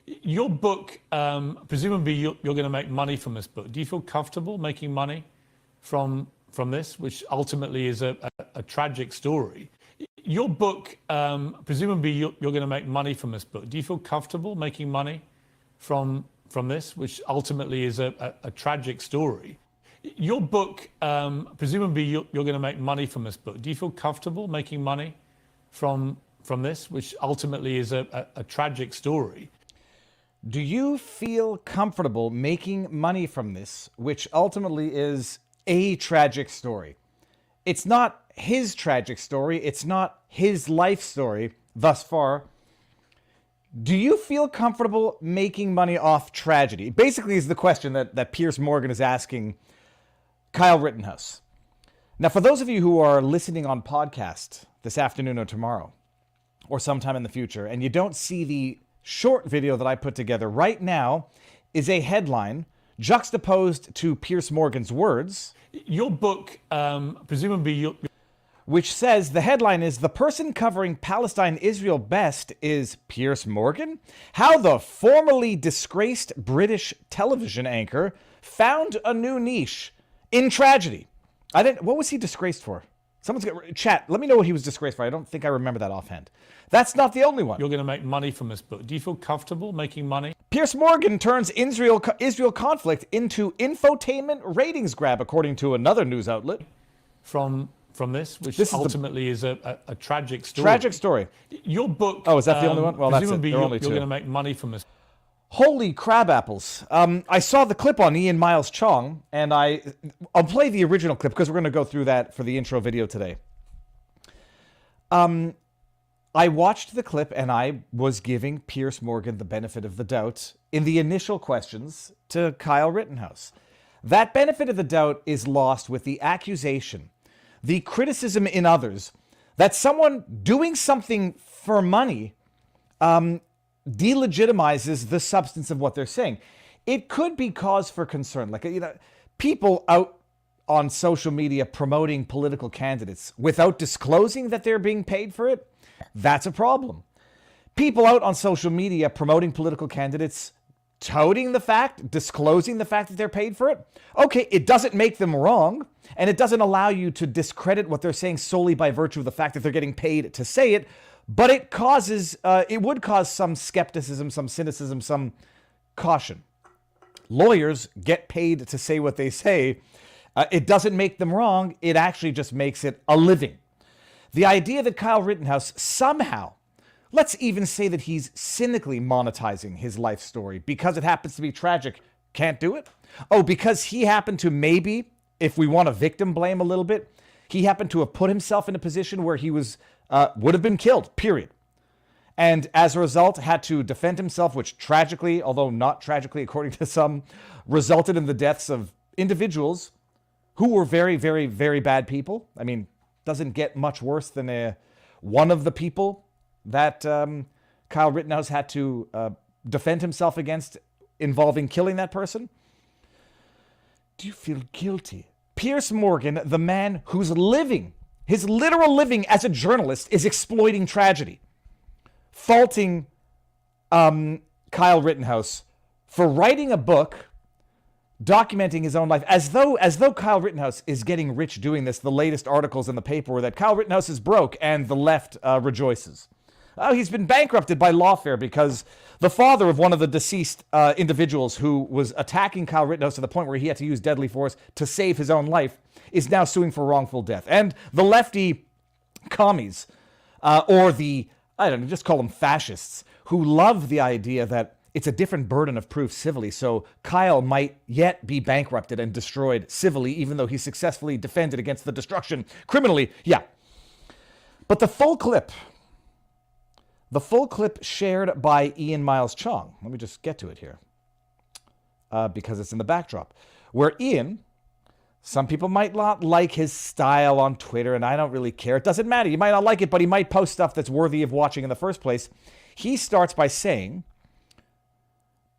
Your book, presumably you're going to make money from this book. Do you feel comfortable making money from this, which ultimately is a tragic story? Your book, presumably you're going to make money from this book. Do you feel comfortable making money from this, which ultimately is a tragic story? Your book, presumably you're going to make money from this book. Do you feel comfortable making money from this, which ultimately is a tragic story? Do you feel comfortable making money from this, which ultimately is a tragic story? It's not his tragic story. It's not his life story thus far. Do you feel comfortable making money off tragedy? Basically is the question that Piers Morgan is asking Kyle Rittenhouse. Now, for those of you who are listening on podcast this afternoon or tomorrow, or sometime in the future, and you don't see the short video that I put together right now, is a headline juxtaposed to Piers Morgan's words. Your book, presumably which says, the headline is, "The person covering Palestine-Israel best is Piers Morgan? How the formerly disgraced British television anchor found a new niche in tragedy." What was he disgraced for? Someone's got chat. Let me know what he was disgraced for. I don't think I remember that offhand. That's not the only one. You're going to make money from this book. Do you feel comfortable making money? Piers Morgan turns Israel conflict into infotainment ratings grab, according to another news outlet. From this, which ultimately is a tragic story. Tragic story. Your book. Oh, is that the only one? Well, that's it. Presumably There are only you're two. going to make money from this. Holy crab apples. I saw the clip on Ian Miles Chong, and I'll play the original clip because we're going to go through that for the intro video today. I watched the clip and I was giving Piers Morgan the benefit of the doubt in the initial questions to Kyle Rittenhouse. That benefit of the doubt is lost with the accusation, the criticism in others, that someone doing something for money delegitimizes the substance of what they're saying. It could be cause for concern. Like, people out on social media promoting political candidates without disclosing that they're being paid for it, that's a problem. People out on social media promoting political candidates, touting the fact, disclosing the fact that they're paid for it, okay, it doesn't make them wrong, and it doesn't allow you to discredit what they're saying solely by virtue of the fact that they're getting paid to say it, but it would cause some skepticism, some cynicism, some caution. Lawyers get paid to say what they say. It doesn't make them wrong. It actually just makes it a living. The idea that Kyle Rittenhouse somehow, let's even say that he's cynically monetizing his life story because it happens to be tragic, can't do it? Oh, because he happened to maybe, if we want to victim blame a little bit, he happened to have put himself in a position where he would have been killed, period. And as a result, had to defend himself, which tragically, although not tragically according to some, resulted in the deaths of individuals who were very, very, very bad people. I mean, doesn't get much worse than one of the people that Kyle Rittenhouse had to defend himself against involving killing that person. Do you feel guilty? Piers Morgan, the man whose living, his literal living as a journalist, is exploiting tragedy, faulting Kyle Rittenhouse for writing a book documenting his own life, as though Kyle Rittenhouse is getting rich doing this. The latest articles in the paper were that Kyle Rittenhouse is broke and the left rejoices. He's been bankrupted by lawfare because the father of one of the deceased individuals who was attacking Kyle Rittenhouse to the point where he had to use deadly force to save his own life is now suing for wrongful death. And the lefty commies, or the, I don't know, just call them fascists, who love the idea that it's a different burden of proof civilly, so Kyle might yet be bankrupted and destroyed civilly, even though he successfully defended against the destruction criminally. Yeah. But the full clip shared by Ian Miles Chong, let me just get to it here, because it's in the backdrop, where Ian, some people might not like his style on Twitter, and I don't really care. It doesn't matter. You might not like it, but he might post stuff that's worthy of watching in the first place. He starts by saying,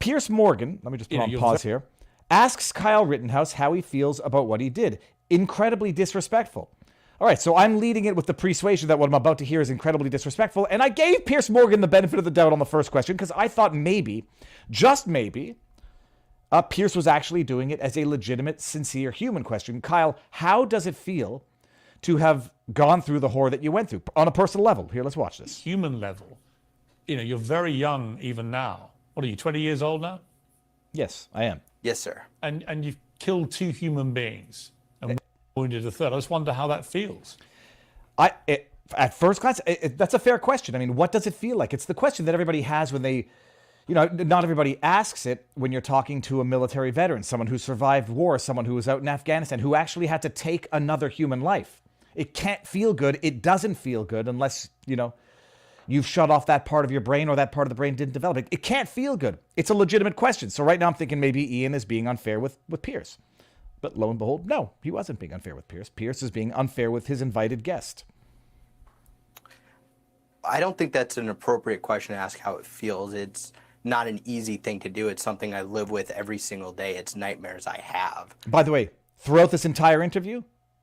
Piers Morgan, let me just put on pause here, asks Kyle Rittenhouse how he feels about what he did. Incredibly disrespectful. All right, so I'm leading it with the persuasion that what I'm about to hear is incredibly disrespectful, and I gave Piers Morgan the benefit of the doubt on the first question because I thought maybe, just maybe, Piers was actually doing it as a legitimate, sincere human question. Kyle, how does it feel to have gone through the horror that you went through on a personal level? Here, let's watch this. Human level. You're very young even now. What are you, 20 years old now? Yes, I am. Yes, sir. And you've killed 2 human beings and wounded a third. I just wonder how that feels. At first glance, that's a fair question. I mean, what does it feel like? It's the question that everybody has when they, not everybody asks it when you're talking to a military veteran, someone who survived war, someone who was out in Afghanistan, who actually had to take another human life. It can't feel good. It doesn't feel good unless, you've shut off that part of your brain or that part of the brain didn't develop. It can't feel good. It's a legitimate question. So right now I'm thinking maybe Ian is being unfair with Piers. But lo and behold, no, he wasn't being unfair with Piers. Piers is being unfair with his invited guest. I don't think that's an appropriate question to ask how it feels. It's not an easy thing to do. It's something I live with every single day. It's nightmares I have. By the way, throughout this entire interview,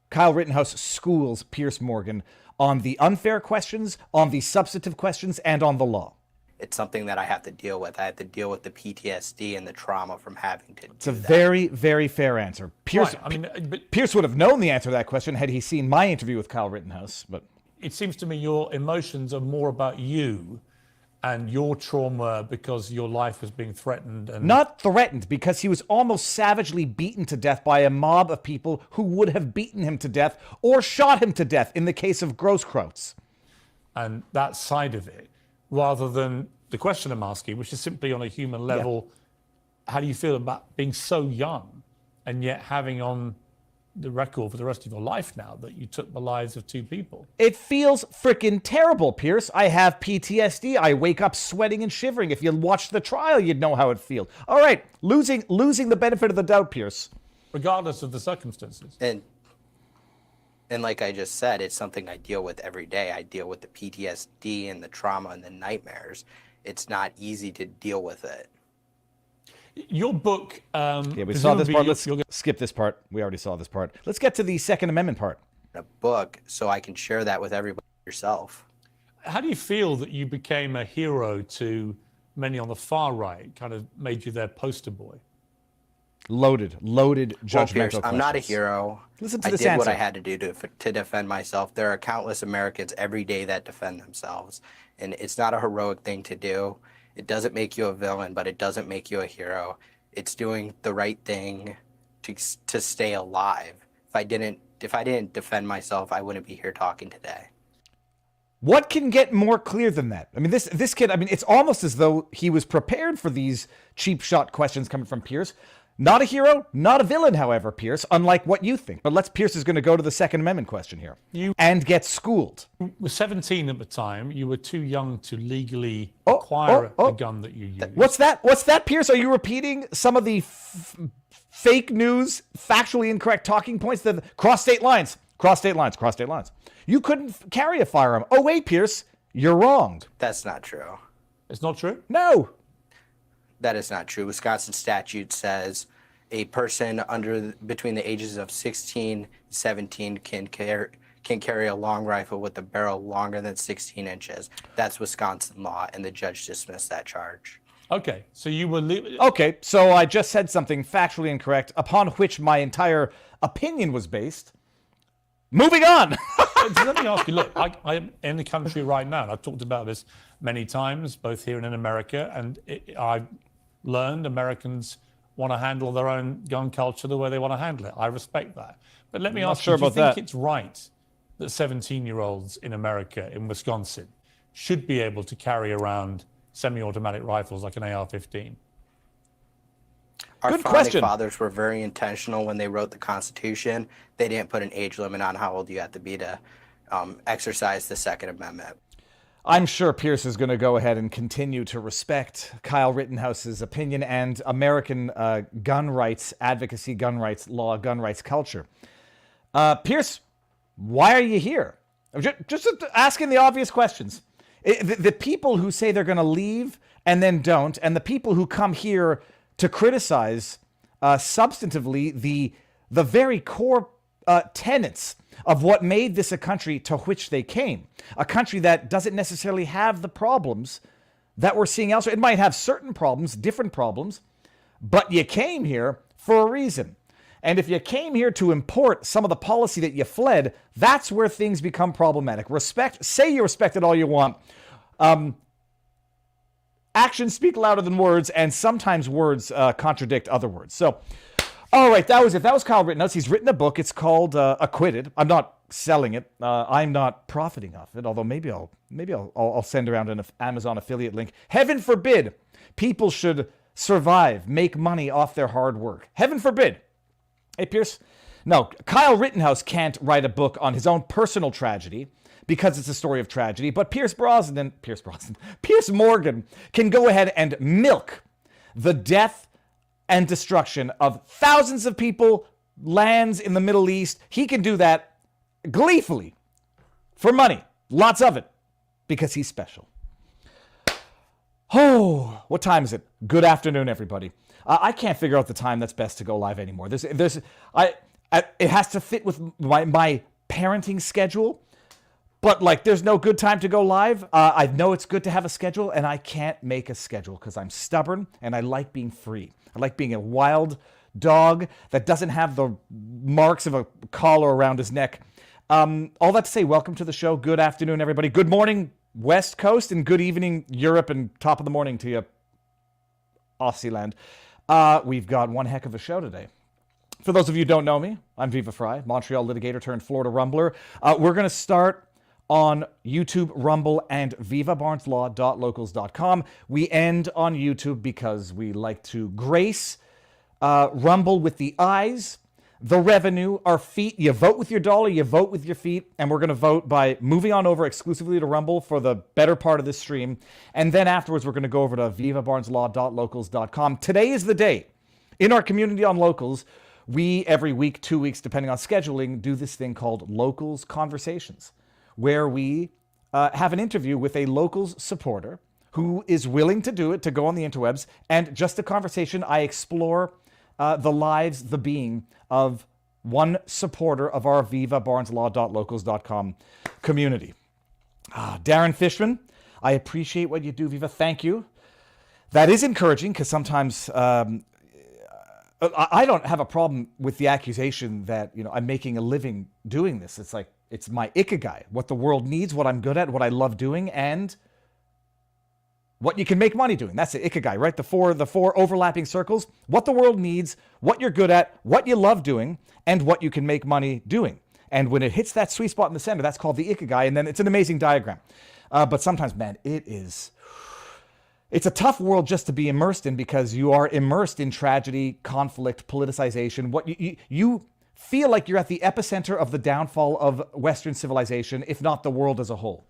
Kyle Rittenhouse schools Piers Morgan on the unfair questions, on the substantive questions, and on the law. It's something that I have to deal with. I have to deal with the PTSD and the trauma from having to do It's a that. very, very fair answer. Piers, Right. Piers would have known the answer to that question had he seen my interview with Kyle Rittenhouse. But It seems to me your emotions are more about you and your trauma because your life was being threatened. And not threatened, because he was almost savagely beaten to death by a mob of people who would have beaten him to death or shot him to death in the case of Grosskreutz. and that side of it, rather than the question I'm asking, which is simply on a human level, how do you feel about being so young and yet having on the record for the rest of your life now that you took the lives of 2 people? It feels freaking terrible, Pierce. I have PTSD. I wake up sweating and shivering. If you watched the trial, you'd know how it feels. All right, losing the benefit of the doubt, Pierce. Regardless of the circumstances. And like I just said, it's something I deal with every day. I deal with the PTSD and the trauma and the nightmares. It's not easy to deal with it. Your book... Yeah, we saw this part. Let's skip this part. We already saw this part. Let's get to the Second Amendment part. A book so I can share that with everybody yourself. How do you feel that you became a hero to many on the far right, kind of made you their poster boy? Loaded judgmental Well, Pierce, questions. I'm not a hero. Listen to I this did what answer. I had to do to defend myself. There are countless Americans every day that defend themselves, and it's not a heroic thing to do. It doesn't make you a villain, but it doesn't make you a hero. It's doing the right thing to stay alive. If I didn't defend myself, I wouldn't be here talking today. What can get more clear than that? I mean, this kid, I mean, it's almost as though he was prepared for these cheap shot questions coming from Pierce. Not a hero, not a villain, however, Pierce, unlike what you think. But Pierce is going to go to the Second Amendment question here. And get schooled. You were 17 at the time. You were too young to legally acquire a gun that you used. What's that, Pierce? Are you repeating some of the fake news, factually incorrect talking points that cross state lines? Cross state lines. You couldn't carry a firearm. Oh, wait, Pierce, you're wrong. That's not true. It's not true? No. That is not true. Wisconsin statute says a person between the ages of 16 and 17 can carry a long rifle with a barrel longer than 16 inches. That's Wisconsin law, and the judge dismissed that charge. Okay, so you were... Okay, so I just said something factually incorrect upon which my entire opinion was based. Moving on. Let me ask you, look, I'm in the country right now, and I've talked about this many times, both here and in America, and I've learned Americans want to handle their own gun culture the way they want to handle it. I respect that. But let me ask you, do you think it's right that 17-year-olds in America, in Wisconsin, should be able to carry around semi-automatic rifles like an AR-15? Our founding fathers were very intentional when they wrote the Constitution. They didn't put an age limit on how old you have to be to exercise the Second Amendment. I'm sure Pierce is going to go ahead and continue to respect Kyle Rittenhouse's opinion and American gun rights advocacy, gun rights law, gun rights culture. Pierce, why are you here? Just asking the obvious questions. The people who say they're going to leave and then don't, and the people who come here to criticize substantively the very core tenets of what made this a country to which they came. A country that doesn't necessarily have the problems that we're seeing elsewhere. It might have certain problems, different problems, but you came here for a reason. And if you came here to import some of the policy that you fled, that's where things become problematic. Say you respect it all you want. Actions speak louder than words, and sometimes words contradict other words. So, all right, that was it. That was Kyle Rittenhouse. He's written a book. It's called Acquitted. I'm not selling it. I'm not profiting off it, although maybe I'll send around an Amazon affiliate link. Heaven forbid people should survive, make money off their hard work. Heaven forbid. Hey, Pierce. No, Kyle Rittenhouse can't write a book on his own personal tragedy because it's a story of tragedy, but Pierce Morgan can go ahead and milk the death and destruction of thousands of people, lands in the Middle East. He can do that gleefully for money. Lots of it, because he's special. Oh, what time is it? Good afternoon, everybody. I can't figure out the time that's best to go live anymore. It has to fit with my parenting schedule, but like there's no good time to go live. I know it's good to have a schedule, and I can't make a schedule because I'm stubborn and I like being free. I like being a wild dog that doesn't have the marks of a collar around his neck. All that to say, welcome to the show. Good afternoon, everybody. Good morning, West Coast, and good evening, Europe, and top of the morning to you, Aussie land. We've got one heck of a show today. For those of you who don't know me, I'm Viva Frei, Montreal litigator turned Florida rumbler. We're going to start on YouTube, Rumble, and vivabarneslaw.locals.com. We end on YouTube because we like to grace Rumble with the eyes, the revenue, our feet. You vote with your dollar, you vote with your feet, and we're going to vote by moving on over exclusively to Rumble for the better part of this stream. And then afterwards, we're going to go over to vivabarneslaw.locals.com. Today is the day. In our community on Locals, we, every week, 2 weeks, depending on scheduling, do this thing called Locals Conversations, where we have an interview with a Locals supporter who is willing to do it, to go on the interwebs, and just a conversation. I explore the lives, the being of one supporter of our vivabarneslaw.locals.com community. Darren Fishman, I appreciate what you do, Viva. Thank you. That is encouraging because sometimes I don't have a problem with the accusation that I'm making a living doing this. It's like it's my ikigai, what the world needs, what I'm good at, what I love doing, and what you can make money doing. That's it, ikigai, right? The four overlapping circles. What the world needs, what you're good at, what you love doing, and what you can make money doing. And when it hits that sweet spot in the center, that's called the ikigai, and then it's an amazing diagram. But sometimes, man, it's a tough world just to be immersed in because you are immersed in tragedy, conflict, politicization. What you feel like you're at the epicenter of the downfall of Western civilization, if not the world as a whole.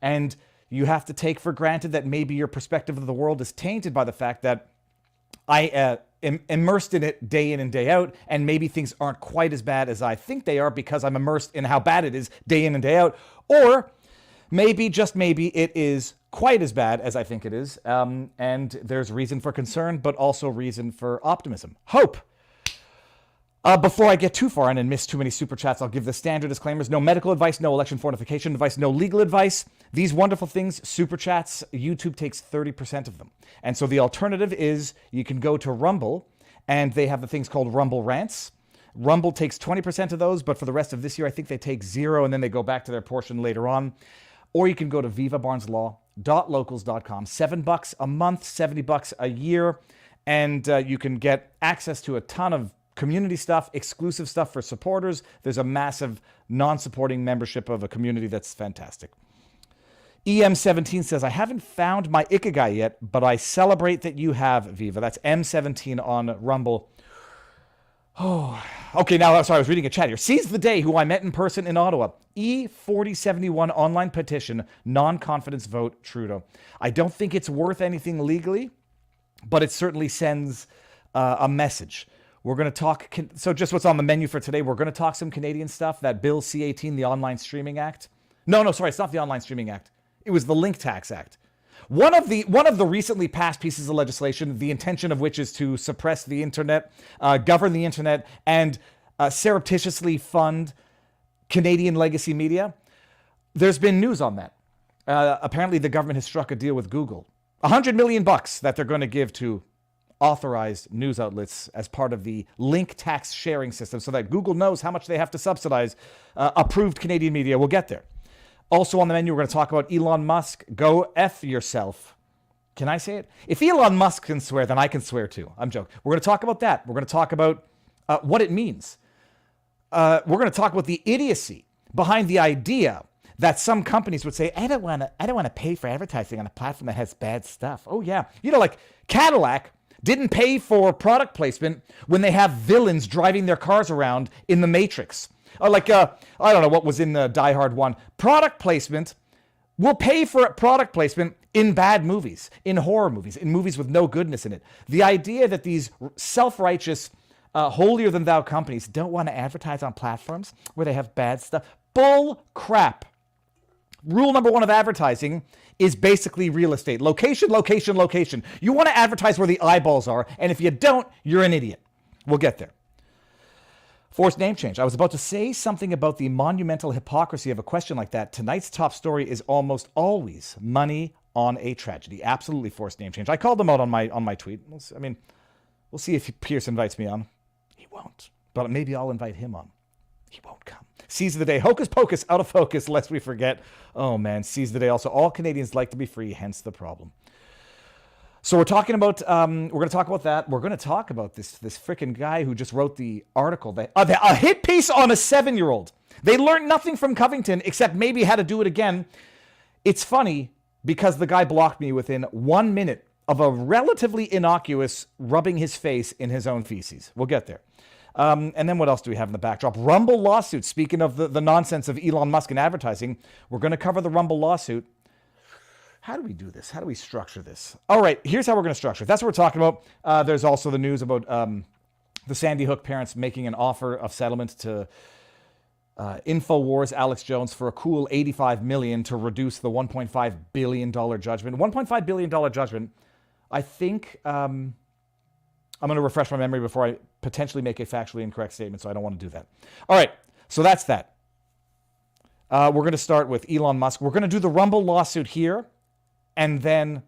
And you have to take for granted that maybe your perspective of the world is tainted by the fact that I am immersed in it day in and day out, and maybe things aren't quite as bad as I think they are because I'm immersed in how bad it is day in and day out. Or maybe, just maybe, it is quite as bad as I think it is, and there's reason for concern, but also reason for optimism. Hope. Before I get too far in and miss too many super chats, I'll give the standard disclaimers. No medical advice, no election fortification advice, no legal advice. These wonderful things, super chats, YouTube takes 30% of them. And so the alternative is you can go to Rumble, and they have the things called Rumble Rants. Rumble takes 20% of those, but for the rest of this year, I think they take 0, and then they go back to their portion later on. Or you can go to vivabarneslaw.locals.com. $7 a month, $70 a year, and you can get access to a ton of community stuff, exclusive stuff for supporters. There's a massive non-supporting membership of a community that's fantastic. EM17 says, I haven't found my ikigai yet, but I celebrate that you have, Viva. That's M17 on Rumble. Oh, okay, now, sorry, I was reading a chat here. Seize the day, who I met in person in Ottawa. E4071 online petition, non-confidence vote, Trudeau. I don't think it's worth anything legally, but it certainly sends a message. We're going to talk, so just what's on the menu for today, we're going to talk some Canadian stuff, that Bill C-18, the Online Streaming Act. No, sorry, it's not the Online Streaming Act. It was the Link Tax Act. One of the recently passed pieces of legislation, the intention of which is to suppress the internet, govern the internet, and surreptitiously fund Canadian legacy media. There's been news on that. Apparently, the government has struck a deal with Google. $100 million that they're going to give to authorized news outlets as part of the link tax sharing system so that Google knows how much they have to subsidize approved Canadian media. We'll get there. Also on the menu, we're going to talk about Elon Musk. Go F yourself. Can I say it? If Elon Musk can swear, then I can swear too. I'm joking. We're going to talk about that. We're going to talk about what it means. We're going to talk about the idiocy behind the idea that some companies would say, I don't want to pay for advertising on a platform that has bad stuff. Oh yeah. Like Cadillac didn't pay for product placement when they have villains driving their cars around in the Matrix. Or I don't know what was in the Die Hard 1. Product placement will pay for product placement in bad movies, in horror movies, in movies with no goodness in it. The idea that these self-righteous, holier-than-thou companies don't want to advertise on platforms where they have bad stuff. Bull crap. Rule number one of advertising is basically real estate. Location, location, location. You want to advertise where the eyeballs are, and if you don't, you're an idiot. We'll get there. Forced name change. I was about to say something about the monumental hypocrisy of a question like that. Tonight's top story is almost always money on a tragedy. Absolutely forced name change. I called them out on my tweet. We'll see if Pierce invites me on. He won't. But maybe I'll invite him on. He won't come. Seize the day. Hocus pocus, out of focus, lest we forget. Oh man, seize the day. Also, all Canadians like to be free, hence the problem. So we're talking about, we're going to talk about that. We're going to talk about this freaking guy who just wrote the article, a hit piece on a 7-year-old. They learned nothing from Covington except maybe how to do it again. It's funny because the guy blocked me within 1 minute of a relatively innocuous rubbing his face in his own feces. We'll get there. And then what else do we have in the backdrop? Rumble lawsuit. Speaking of the nonsense of Elon Musk and advertising, we're going to cover the Rumble lawsuit. How do we do this? How do we structure this? All right, here's how we're going to structure it. That's what we're talking about. There's also the news about the Sandy Hook parents making an offer of settlement to InfoWars Alex Jones for a cool $85 million to reduce the $1.5 billion judgment. $1.5 billion judgment. I think I'm going to refresh my memory before I potentially make a factually incorrect statement, so I don't want to do that. All right, so that's that. We're going to start with Elon Musk. We're going to do the Rumble lawsuit here, and then,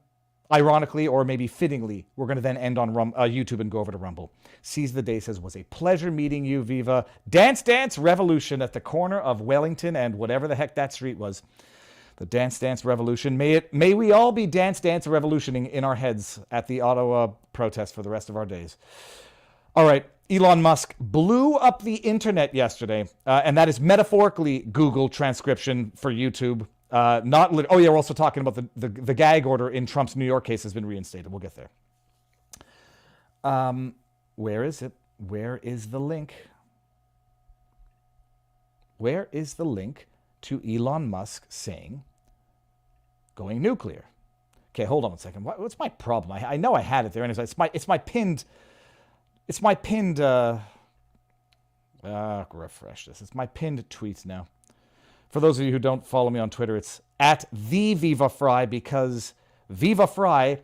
ironically, or maybe fittingly, we're going to then end on YouTube and go over to Rumble. Seize the Day says, was a pleasure meeting you, Viva. Dance Dance Revolution at the corner of Wellington and whatever the heck that street was. The Dance Dance Revolution. May we all be Dance Dance Revolutioning in our heads at the Ottawa protest for the rest of our days. All right, Elon Musk blew up the internet yesterday, and that is metaphorically Google transcription for YouTube. We're also talking about the gag order in Trump's New York case has been reinstated. We'll get there. Where is it? Where is the link? Where is the link to Elon Musk saying going nuclear? Okay, hold on a second. What's my problem? I know I had it there, and it's my pinned. Refresh this. It's my pinned tweets now. For those of you who don't follow me on Twitter, it's at the Viva Frei because Viva Frei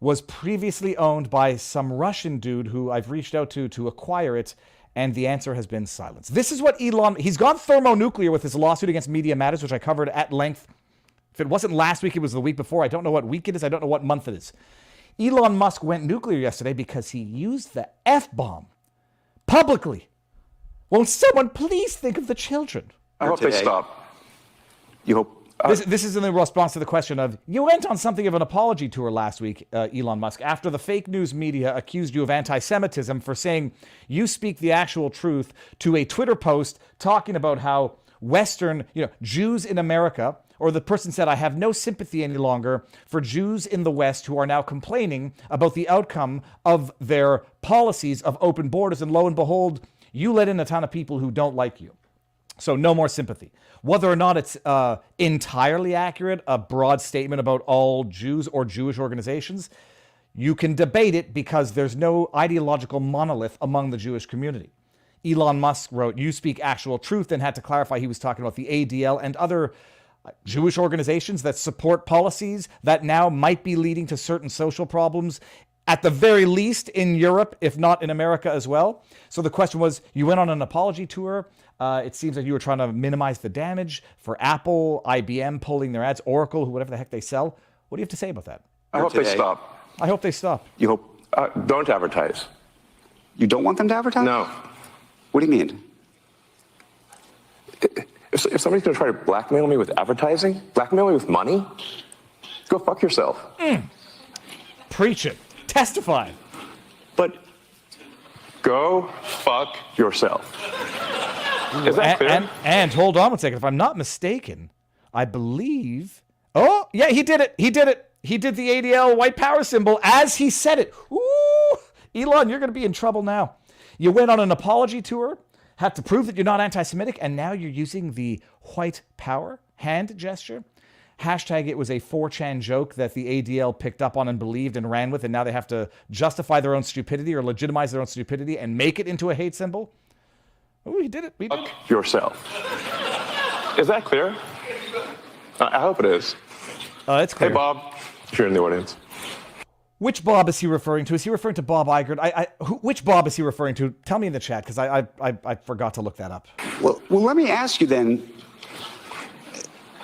was previously owned by some Russian dude who I've reached out to acquire it, and the answer has been silence. This is what he's gone thermonuclear with his lawsuit against Media Matters, which I covered at length. If it wasn't last week, it was the week before. I don't know what week it is. I don't know what month it is. Elon Musk went nuclear yesterday because he used the F-bomb publicly. Won't someone please think of the children? I hope they stop. You hope. This is in the response to the question of, you went on something of an apology tour last week, Elon Musk, after the fake news media accused you of anti-Semitism for saying you speak the actual truth to a Twitter post talking about how Western, Jews in America, or the person said, I have no sympathy any longer for Jews in the West who are now complaining about the outcome of their policies of open borders. And lo and behold, you let in a ton of people who don't like you. So no more sympathy. Whether or not it's entirely accurate, a broad statement about all Jews or Jewish organizations, you can debate it because there's no ideological monolith among the Jewish community. Elon Musk wrote, you speak actual truth, and had to clarify he was talking about the ADL and other Jewish organizations that support policies that now might be leading to certain social problems at the very least in Europe, if not in America as well. So the question was, you went on an apology tour. It seems like you were trying to minimize the damage for Apple, IBM pulling their ads, Oracle, whatever the heck they sell. What do you have to say about that? I hope they stop. I hope they stop. You hope, don't advertise. You don't want them to advertise? No. What do you mean? If somebody's going to try to blackmail me with advertising, blackmail me with money, go fuck yourself. Preach it. Testify. But go fuck yourself. Is that clear? And hold on one second. If I'm not mistaken, I believe... Oh, yeah, he did it. He did it. He did the ADL white power symbol as he said it. Ooh, Elon, you're going to be in trouble now. You went on an apology tour, had to prove that you're not anti-Semitic, and now you're using the white power hand gesture. Hashtag it was a 4chan joke that the ADL picked up on and believed and ran with, and now they have to justify their own stupidity or legitimize their own stupidity and make it into a hate symbol. Oh, he did it. We did it. Fuck yourself. Is that clear? I hope it is. It's clear. Hey, Bob, if you're in the audience. Which Bob is he referring to? Is he referring to Bob Iger? Which Bob is he referring to? Tell me in the chat, because I forgot to look that up. Well, let me ask you then.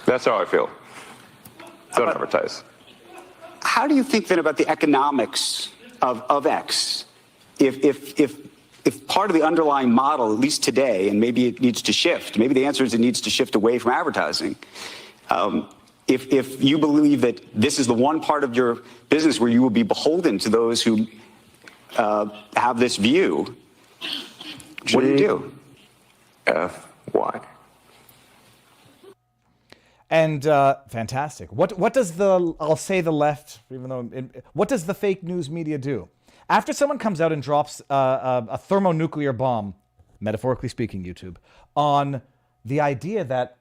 That's how I feel. Don't advertise. How do you think then about the economics of X? If part of the underlying model, at least today, and maybe it needs to shift, maybe the answer is it needs to shift away from advertising. If you believe that this is the one part of your business where you will be beholden to those who have this view, what do you do? F-Y. And fantastic. What does the, I'll say the left, even though, what does the fake news media do? After someone comes out and drops a thermonuclear bomb, metaphorically speaking, YouTube, on the idea that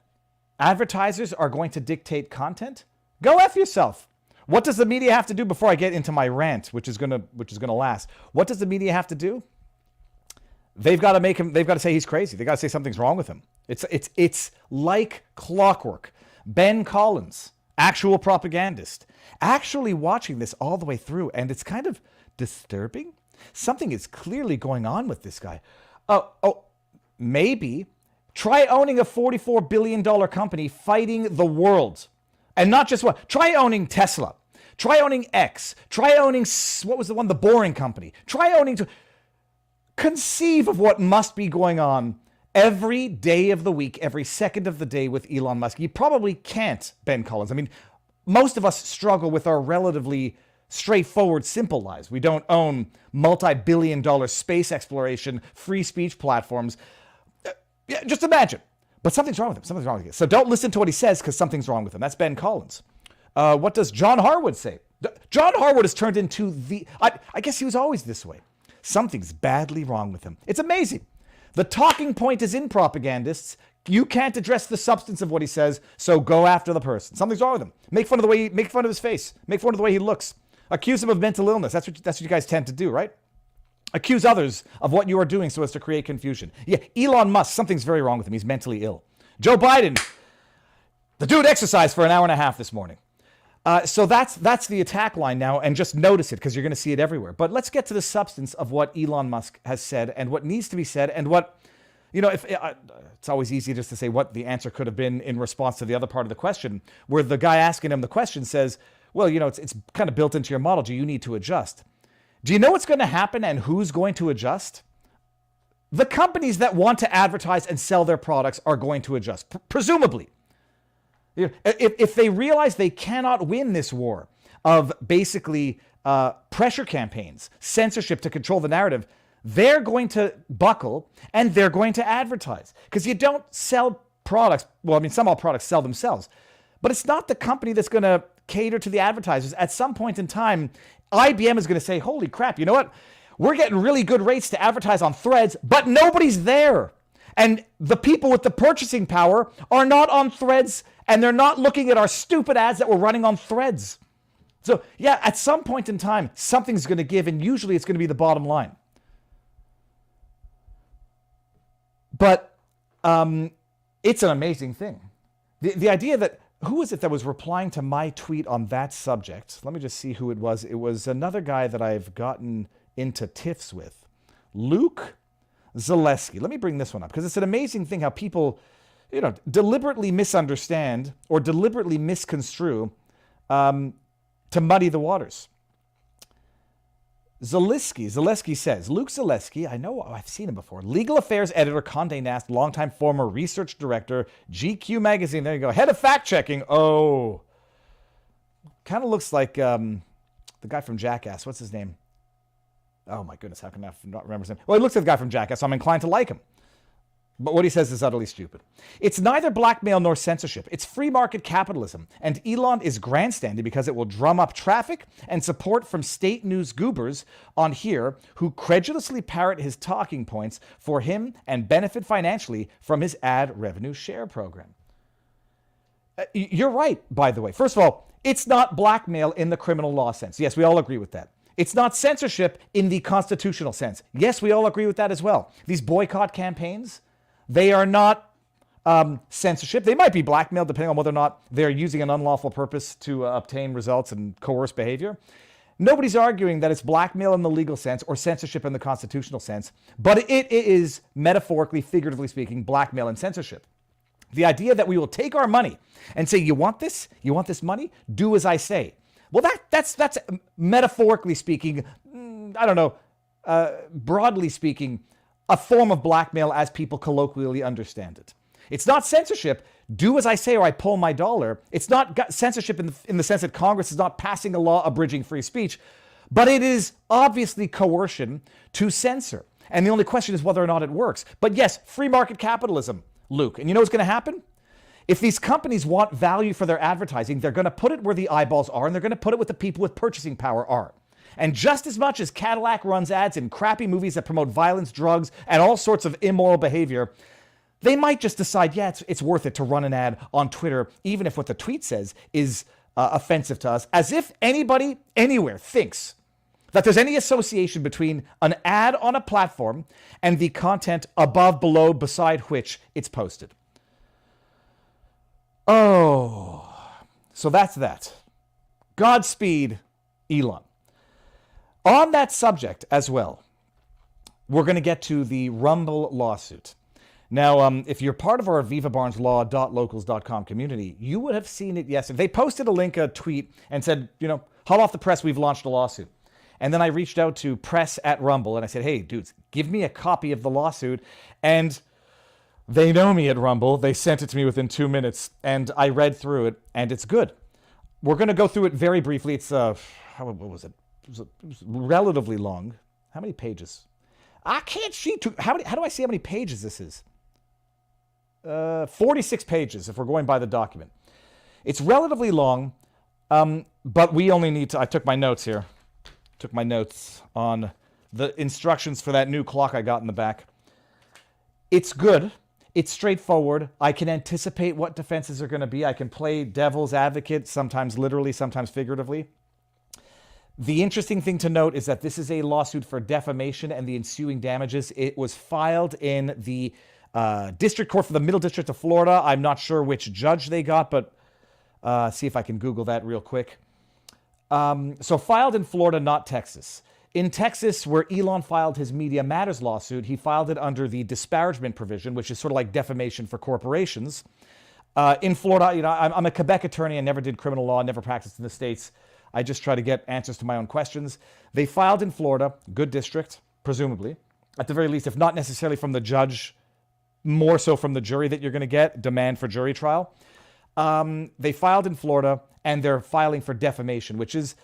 advertisers are going to dictate content, go F yourself. What does the media have to do before I get into my rant, which is gonna last? What does the media have to do? They've got to make him. They've got to say he's crazy. They got to say something's wrong with him. It's like clockwork. Ben Collins, actual propagandist, actually watching this all the way through, and it's kind of disturbing. Something is clearly going on with this guy. Maybe try owning a $44 billion company fighting the world. And not just one. Try owning Tesla. Try owning X. Try owning, what was the one? The Boring Company. Try owning... Conceive of what must be going on every day of the week, every second of the day with Elon Musk. You probably can't, Ben Collins. I mean, most of us struggle with our relatively straightforward, simple lives. We don't own multi-billion-dollar space exploration, free speech platforms. Yeah, just imagine. But something's wrong with him. Something's wrong with him. So don't listen to what he says because something's wrong with him. That's Ben Collins. What does John Harwood say? John Harwood has turned into the... I guess he was always this way. Something's badly wrong with him. It's amazing. The talking point is in propagandists. You can't address the substance of what he says, so go after the person. Something's wrong with him. Make fun of his face. Make fun of the way he looks. Accuse him of mental illness. That's what you guys tend to do, right? Accuse others of what you are doing so as to create confusion. Yeah, Elon Musk, something's very wrong with him. He's mentally ill. Joe Biden, the dude exercised for an hour and a half this morning. So that's the attack line now, and just notice it because you're going to see it everywhere. But let's get to the substance of what Elon Musk has said and what needs to be said and what, it's always easy just to say what the answer could have been in response to the other part of the question, where the guy asking him the question says, well, it's kind of built into your model. Do you need to adjust? Do you know what's going to happen and who's going to adjust? The companies that want to advertise and sell their products are going to adjust, presumably. If they realize they cannot win this war of basically pressure campaigns, censorship to control the narrative, they're going to buckle and they're going to advertise. Because you don't sell products. Well, I mean, some products sell themselves. But it's not the company that's going to cater to the advertisers. At some point in time, IBM is going to say, holy crap, you know what? We're getting really good rates to advertise on Threads, but nobody's there. And the people with the purchasing power are not on Threads, and they're not looking at our stupid ads that we're running on Threads. So, yeah, at some point in time, something's going to give, and usually it's going to be the bottom line. But it's an amazing thing. The idea that who was it that was replying to my tweet on that subject? Let me just see who it was. It was another guy that I've gotten into tiffs with. Luke Zaleski. Let me bring this one up because it's an amazing thing how people, deliberately misunderstand or deliberately misconstrue to muddy the waters. Zaleski says, Luke Zaleski, I know I've seen him before, legal affairs editor, Condé Nast, longtime former research director, GQ magazine. There you go. Head of fact checking. Oh, kind of looks like the guy from Jackass. What's his name? Oh my goodness, how can I not remember his name? Well, he looks like the guy from Jackass, so I'm inclined to like him. But what he says is utterly stupid. It's neither blackmail nor censorship. It's free market capitalism. And Elon is grandstanding because it will drum up traffic and support from state news goobers on here who credulously parrot his talking points for him and benefit financially from his ad revenue share program. You're right, by the way. First of all, it's not blackmail in the criminal law sense. Yes, we all agree with that. It's not censorship in the constitutional sense. Yes, we all agree with that as well. These boycott campaigns, they are not censorship. They might be blackmail depending on whether or not they're using an unlawful purpose to obtain results and coerce behavior. Nobody's arguing that it's blackmail in the legal sense or censorship in the constitutional sense, but it is metaphorically, figuratively speaking, blackmail and censorship. The idea that we will take our money and say, you want this? You want this money? Do as I say. Well, that's metaphorically speaking, broadly speaking, a form of blackmail as people colloquially understand it. It's not censorship. Do as I say or I pull my dollar. It's not censorship in the sense that Congress is not passing a law abridging free speech, but it is obviously coercion to censor. And the only question is whether or not it works. But yes, free market capitalism, Luke. And you know what's going to happen? If these companies want value for their advertising, they're going to put it where the eyeballs are, and they're going to put it with the people with purchasing power are. And just as much as Cadillac runs ads in crappy movies that promote violence, drugs, and all sorts of immoral behavior, they might just decide, yeah, it's worth it to run an ad on Twitter, even if what the tweet says is offensive to us, as if anybody anywhere thinks that there's any association between an ad on a platform and the content above, below, beside which it's posted. Oh, so that's that. Godspeed, Elon. On that subject as well, we're going to get to the Rumble lawsuit. Now, if you're part of our vivabarneslaw.locals.com community, you would have seen it yesterday. They posted a tweet, and said, hot off the press, we've launched a lawsuit. And then I reached out to press at Rumble, and I said, hey, dudes, give me a copy of the lawsuit. And they know me at Rumble. They sent it to me within 2 minutes, and I read through it, and it's good. We're going to go through it very briefly. It's, what was it? It was relatively long. How many pages? I can't see. How do I see how many pages this is? 46 pages if we're going by the document. It's relatively long, but we only need to... I took my notes here. Took my notes on the instructions for that new clock I got in the back. It's good. It's straightforward. I can anticipate what defenses are going to be. I can play devil's advocate, sometimes literally, sometimes figuratively. The interesting thing to note is that this is a lawsuit for defamation and the ensuing damages. It was filed in the District Court for the Middle District of Florida. I'm not sure which judge they got, but see if I can Google that real quick. So filed in Florida, not Texas. In Texas, where Elon filed his Media Matters lawsuit, he filed it under the disparagement provision, which is sort of like defamation for corporations. In Florida, I'm a Quebec attorney. I never did criminal law, never practiced in the States. I just try to get answers to my own questions. They filed in Florida, good district, presumably. At the very least, if not necessarily from the judge, more so from the jury that you're going to get, demand for jury trial. They filed in Florida, and they're filing for defamation, which is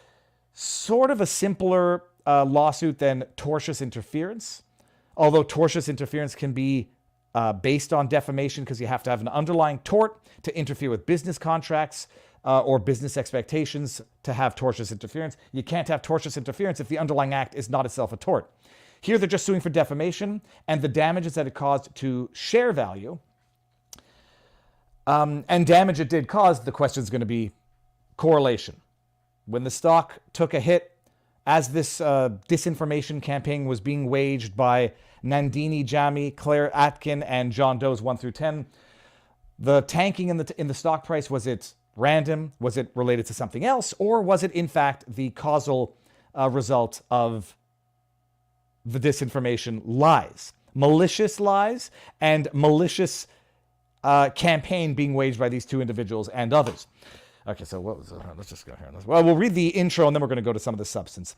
sort of a simpler lawsuit than tortious interference. Although tortious interference can be based on defamation because you have to have an underlying tort to interfere with business contracts or business expectations to have tortious interference. You can't have tortious interference if the underlying act is not itself a tort. Here they're just suing for defamation and the damages that it caused to share value. And damage it did cause, the question is going to be correlation. When the stock took a hit, as this disinformation campaign was being waged by Nandini Jami, Claire Atkin, and John Doe's 1 through 10, the tanking in the stock price, was it random? Was it related to something else? Or was it, in fact, the causal result of the disinformation lies, malicious lies, and malicious campaign being waged by these two individuals and others? Okay, so what was let's just go here. Well, we'll read the intro and then we're going to go to some of the substance.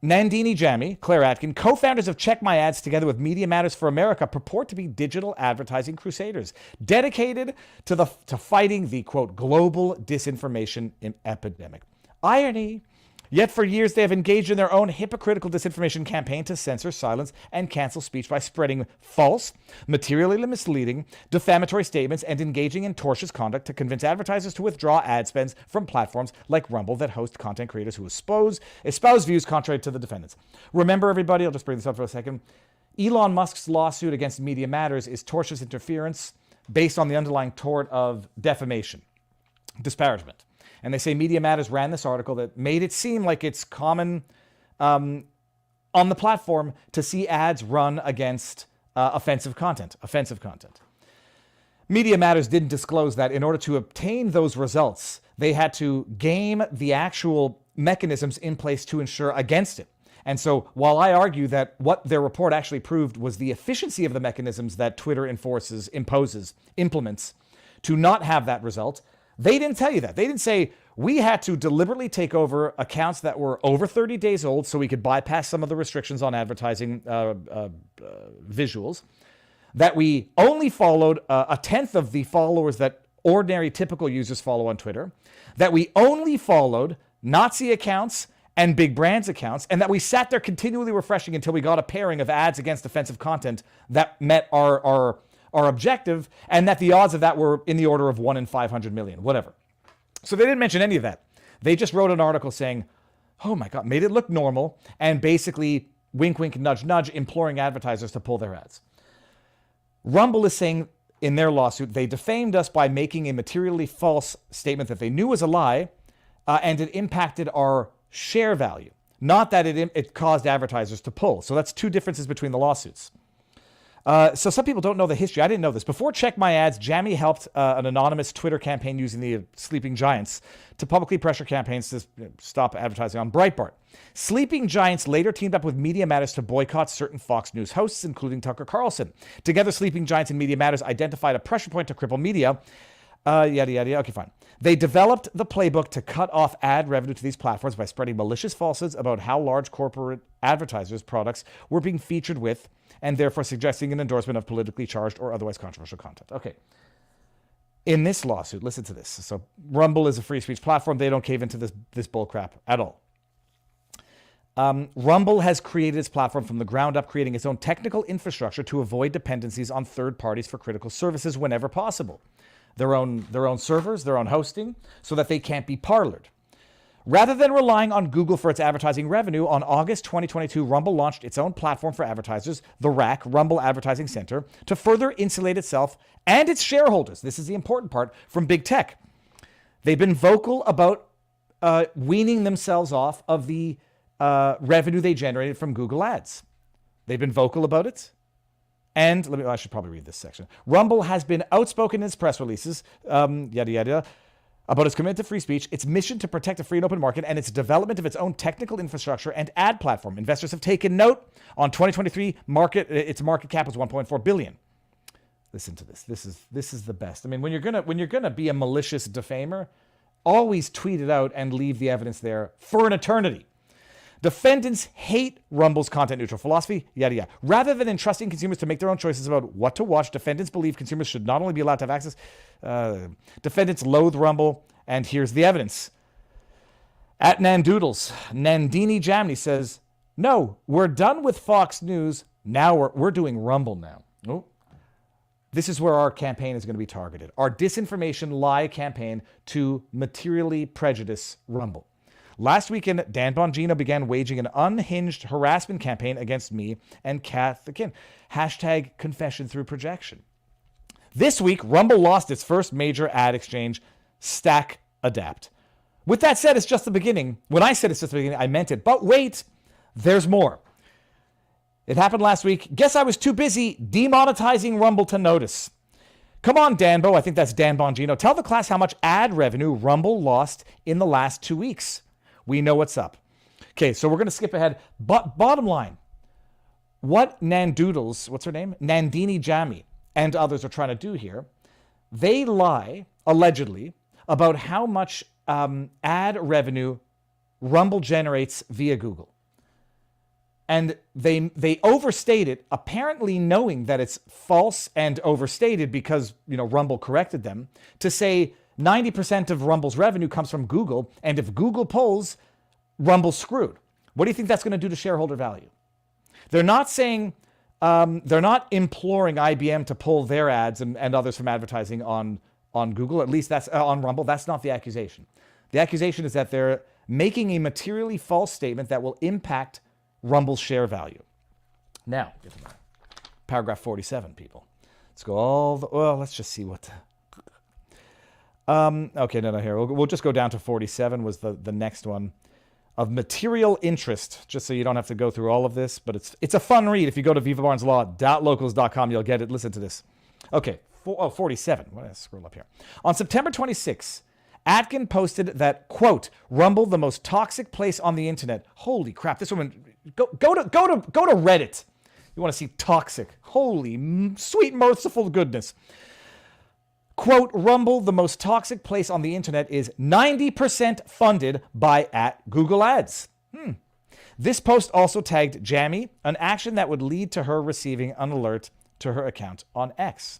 Nandini Jammy, Claire Atkin, co-founders of Check My Ads together with Media Matters for America purport to be digital advertising crusaders dedicated to fighting the, quote, global disinformation epidemic. Irony. Yet for years they have engaged in their own hypocritical disinformation campaign to censor, silence, and cancel speech by spreading false, materially misleading, defamatory statements and engaging in tortious conduct to convince advertisers to withdraw ad spends from platforms like Rumble that host content creators who espouse views contrary to the defendants. Remember, everybody, I'll just bring this up for a second. Elon Musk's lawsuit against Media Matters is tortious interference based on the underlying tort of defamation, disparagement. And they say Media Matters ran this article that made it seem like it's common on the platform to see ads run against offensive content. Media Matters didn't disclose that in order to obtain those results, they had to game the actual mechanisms in place to ensure against it. And so while I argue that what their report actually proved was the efficiency of the mechanisms that Twitter implements to not have that result, they didn't tell you that. They didn't say, we had to deliberately take over accounts that were over 30 days old so we could bypass some of the restrictions on advertising visuals, that we only followed a tenth of the followers that ordinary typical users follow on Twitter, that we only followed Nazi accounts and big brands accounts, and that we sat there continually refreshing until we got a pairing of ads against offensive content that met our objective, and that the odds of that were in the order of 1 in 500 million, whatever. So they didn't mention any of that. They just wrote an article saying, oh my God, made it look normal, and basically wink, wink, nudge, nudge, imploring advertisers to pull their ads. Rumble is saying in their lawsuit, they defamed us by making a materially false statement that they knew was a lie, and it impacted our share value. Not that it caused advertisers to pull. So that's two differences between the lawsuits. So some people don't know the history. I didn't know this. Before Check My Ads, Jammy helped an anonymous Twitter campaign using the Sleeping Giants to publicly pressure campaigns to stop advertising on Breitbart. Sleeping Giants later teamed up with Media Matters to boycott certain Fox News hosts, including Tucker Carlson. Together, Sleeping Giants and Media Matters identified a pressure point to cripple media. Yada, yada, yada. Okay, fine. They developed the playbook to cut off ad revenue to these platforms by spreading malicious falsehoods about how large corporate advertisers' products were being featured with, and therefore suggesting an endorsement of politically charged or otherwise controversial content. Okay. In this lawsuit, listen to this. So Rumble is a free speech platform. They don't cave into this bull crap at all. Rumble has created its platform from the ground up, creating its own technical infrastructure to avoid dependencies on third parties for critical services whenever possible. Their own servers, their own hosting, so that they can't be parlored. Rather than relying on Google for its advertising revenue, on August 2022, Rumble launched its own platform for advertisers, the RAC, Rumble Advertising Center, to further insulate itself and its shareholders, this is the important part, from big tech. They've been vocal about weaning themselves off of the revenue they generated from Google Ads. They've been vocal about it. And I should probably read this section. Rumble has been outspoken in its press releases, yada, yada, about its commitment to free speech, its mission to protect a free and open market, and its development of its own technical infrastructure and ad platform. Investors have taken note. On 2023, its market cap was $1.4 billion. Listen to this. This is the best. I mean, when you're gonna be a malicious defamer, always tweet it out and leave the evidence there for an eternity. Defendants hate Rumble's content-neutral philosophy, yada, yada. Rather than entrusting consumers to make their own choices about what to watch, defendants believe consumers should not only be allowed to have access. Defendants loathe Rumble, and here's the evidence. At Nandoodles, Nandini Jamni says, no, we're done with Fox News. Now we're doing Rumble now. Oh. This is where our campaign is going to be targeted. Our disinformation lie campaign to materially prejudice Rumble. Last weekend, Dan Bongino began waging an unhinged harassment campaign against me and Kath the Kin. Hashtag confession through projection. This week, Rumble lost its first major ad exchange, Stack Adapt. With that said, it's just the beginning. When I said it's just the beginning, I meant it. But wait, there's more. It happened last week. Guess I was too busy demonetizing Rumble to notice. Come on, Danbo. I think that's Dan Bongino. Tell the class how much ad revenue Rumble lost in the last 2 weeks. We know what's up. Okay, so we're going to skip ahead. But bottom line, what Nandoodles, what's her name? Nandini Jami and others are trying to do here, they lie, allegedly, about how much ad revenue Rumble generates via Google. And they overstate it, apparently knowing that it's false and overstated because, Rumble corrected them, to say 90% of Rumble's revenue comes from Google, and if Google pulls, Rumble's screwed. What do you think that's going to do to shareholder value? They're not saying, they're not imploring IBM to pull their ads and others from advertising on Google. At least that's on Rumble. That's not the accusation. The accusation is that they're making a materially false statement that will impact Rumble's share value. Now, get to paragraph 47, people. Let's go let's just see what. Okay, no, here. We'll just go down to 47 was the next one. Of material interest, just so you don't have to go through all of this, but it's a fun read. If you go to vivabarneslaw.locals.com, you'll get it. Listen to this. Okay, 47. Why did I scroll up here? On September 26, Atkin posted that, quote, Rumble, the most toxic place on the internet. Holy crap, this woman, go to Reddit. You want to see toxic. Holy sweet merciful goodness. Quote, Rumble, the most toxic place on the internet, is 90% funded by @Google Ads. This post also tagged Jamie, an action that would lead to her receiving an alert to her account on X.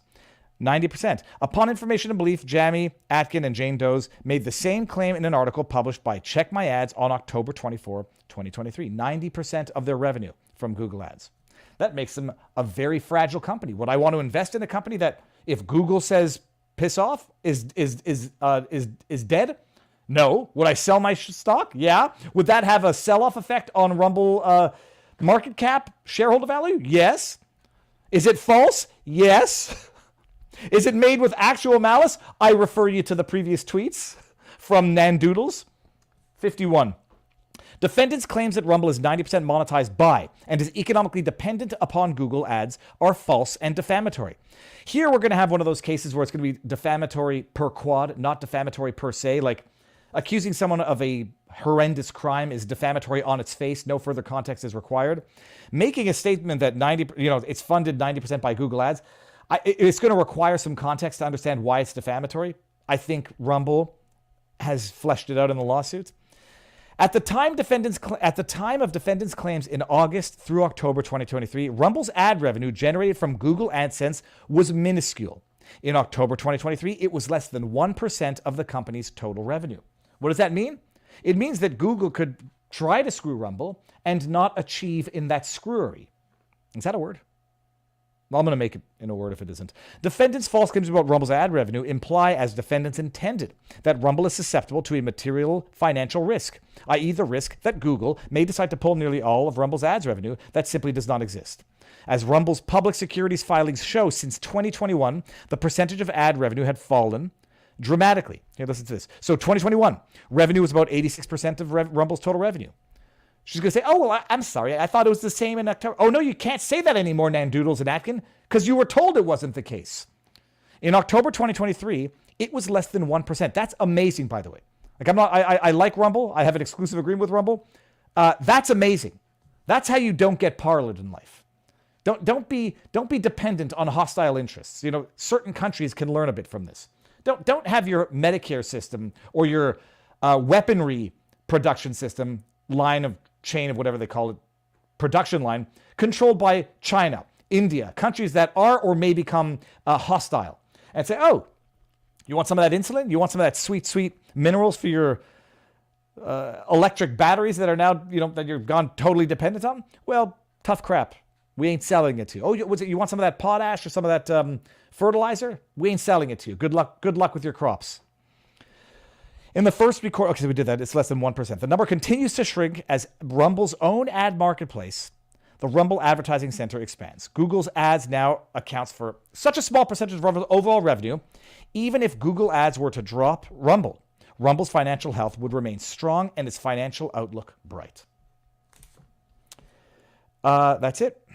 90%. Upon information and belief, Jamie, Atkin, and Jane Doe's made the same claim in an article published by Check My Ads on October 24, 2023. 90% of their revenue from Google Ads. That makes them a very fragile company. Would I want to invest in a company that, if Google says piss off, is dead? No. Would I sell my stock? Yeah. Would that have a sell-off effect on Rumble market cap, shareholder value? Yes. Is it false? Yes. Is it made with actual malice? I refer you to the previous tweets from Nandoodles. 51. Defendants' claims that Rumble is 90% monetized by and is economically dependent upon Google Ads are false and defamatory. Here we're going to have one of those cases where it's going to be defamatory per quad, not defamatory per se. Like accusing someone of a horrendous crime is defamatory on its face. No further context is required. Making a statement that it's funded 90% by Google Ads, it's going to require some context to understand why it's defamatory. I think Rumble has fleshed it out in the lawsuit. At the time of defendants' claims in August through October 2023, Rumble's ad revenue generated from Google AdSense was minuscule. In October 2023, it was less than 1% of the company's total revenue. What does that mean? It means that Google could try to screw Rumble and not achieve in that screwery. Is that a word? Well, I'm going to make it in a word if it isn't. Defendants' false claims about Rumble's ad revenue imply, as defendants intended, that Rumble is susceptible to a material financial risk, i.e. the risk that Google may decide to pull nearly all of Rumble's ads revenue that simply does not exist. As Rumble's public securities filings show, since 2021, the percentage of ad revenue had fallen dramatically. Here, listen to this. So 2021, revenue was about 86% of Rumble's total revenue. She's going to say, oh, well, I'm sorry. I thought it was the same in October. Oh, no, you can't say that anymore, Nandoodles and Atkin, because you were told it wasn't the case. In October 2023, it was less than 1%. That's amazing, by the way. Like I like Rumble. I have an exclusive agreement with Rumble. That's amazing. That's how you don't get parlayed in life. Don't be dependent on hostile interests. Certain countries can learn a bit from this. Don't have your Medicare system or your weaponry production system line of chain of whatever they call it, production line, controlled by China, India, countries that are or may become hostile, and say, oh, you want some of that insulin? You want some of that sweet, sweet minerals for your electric batteries that are now, that you're gone totally dependent on? Well, tough crap. We ain't selling it to you. Oh, you want some of that potash or some of that fertilizer? We ain't selling it to you. Good luck with your crops. In the first record, okay, so we did that. It's less than 1%. The number continues to shrink as Rumble's own ad marketplace, the Rumble Advertising Center, expands. Google's ads now accounts for such a small percentage of Rumble's overall revenue. Even if Google ads were to drop Rumble's financial health would remain strong and its financial outlook bright. That's it.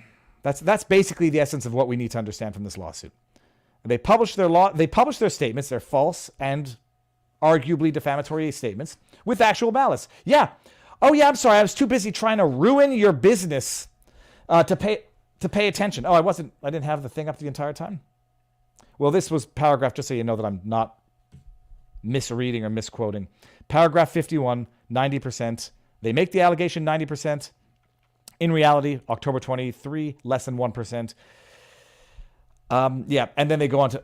That's basically the essence of what we need to understand from this lawsuit. They publish their statements, they're false and arguably defamatory statements with actual malice. Yeah. Oh yeah, I'm sorry. I was too busy trying to ruin your business to pay attention. Oh, I didn't have the thing up the entire time. Well, this was paragraph, just so you know that I'm not misreading or misquoting. Paragraph 51, 90%. They make the allegation 90%. In reality, October 23, less than 1%. Yeah, and then they go on to,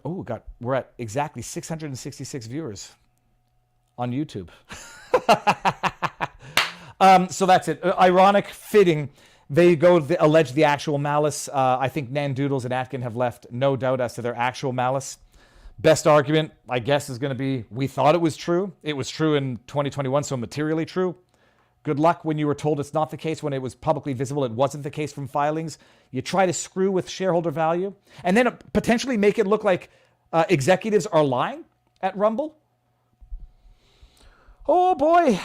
we're at exactly 666 viewers on YouTube. So that's it. Ironic, fitting. They allege the actual malice. I think Nandoodles and Atkin have left no doubt as to their actual malice. Best argument, I guess, is going to be, we thought it was true. It was true in 2021, so materially true. Good luck when you were told it's not the case, when it was publicly visible. It wasn't the case from filings. You try to screw with shareholder value and then potentially make it look like executives are lying at Rumble. Oh boy,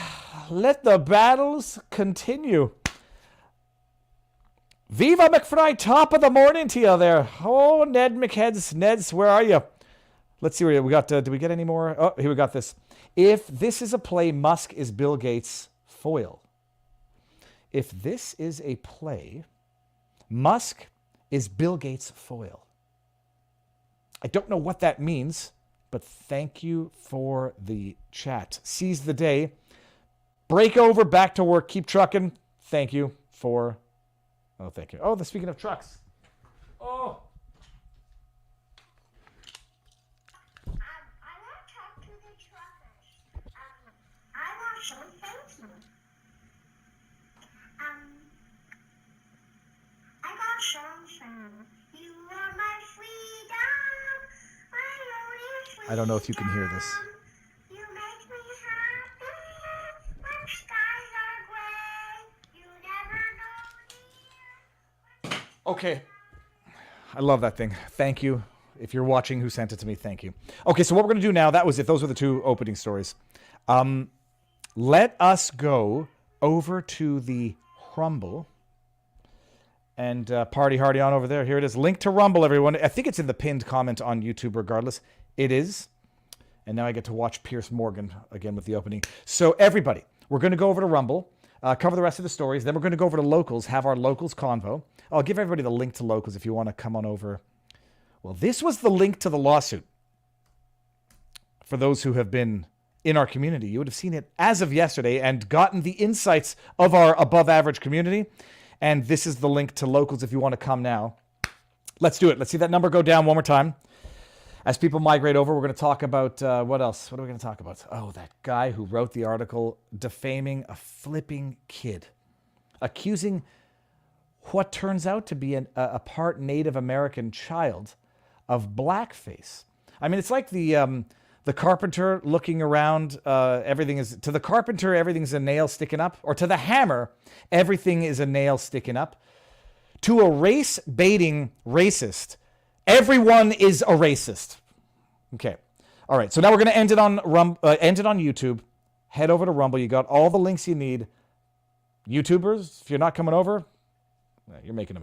let the battles continue. Viva McFry, top of the morning to you there. Oh, Ned Neds, where are you? Let's see where we got. Do we get any more? Oh, here we got this. If this is a play, Musk is Bill Gates' foil. If this is a play, Musk is Bill Gates' foil. I don't know what that means, but thank you for the chat. Seize the day. Break over, back to work, keep trucking. Thank you for... Oh, thank you. Oh, speaking of trucks. Oh. I want to talk to the truckers. I want some thank you. I got something. You are my freedom. I don't know if you can hear this. You make me happy when skies are gray. You never know me. Okay. I love that thing. Thank you. If you're watching, who sent it to me, thank you. Okay, so what we're going to do now, that was it. Those were the two opening stories. Let us go over to the Rumble. And party hardy on over there. Here it is. Link to Rumble, everyone. I think it's in the pinned comment on YouTube regardless. It is. And now I get to watch Piers Morgan again with the opening. So everybody, we're going to go over to Rumble, cover the rest of the stories. Then we're going to go over to Locals, have our Locals convo. I'll give everybody the link to Locals if you want to come on over. Well, this was the link to the lawsuit. For those who have been in our community, you would have seen it as of yesterday and gotten the insights of our above average community. And this is the link to Locals if you want to come now. Let's do it. Let's see that number go down one more time. As people migrate over, we're going to talk about, what else? What are we going to talk about? Oh, that guy who wrote the article defaming a flipping kid. Accusing what turns out to be a part Native American child of blackface. I mean, it's like the carpenter looking around, everything is... To the carpenter, everything's a nail sticking up. Or to the hammer, everything is a nail sticking up. To a race-baiting racist, everyone is a racist. Okay. All right. So now we're going to end it on YouTube. Head over to Rumble. You got all the links you need. YouTubers, if you're not coming over, you're making a mistake.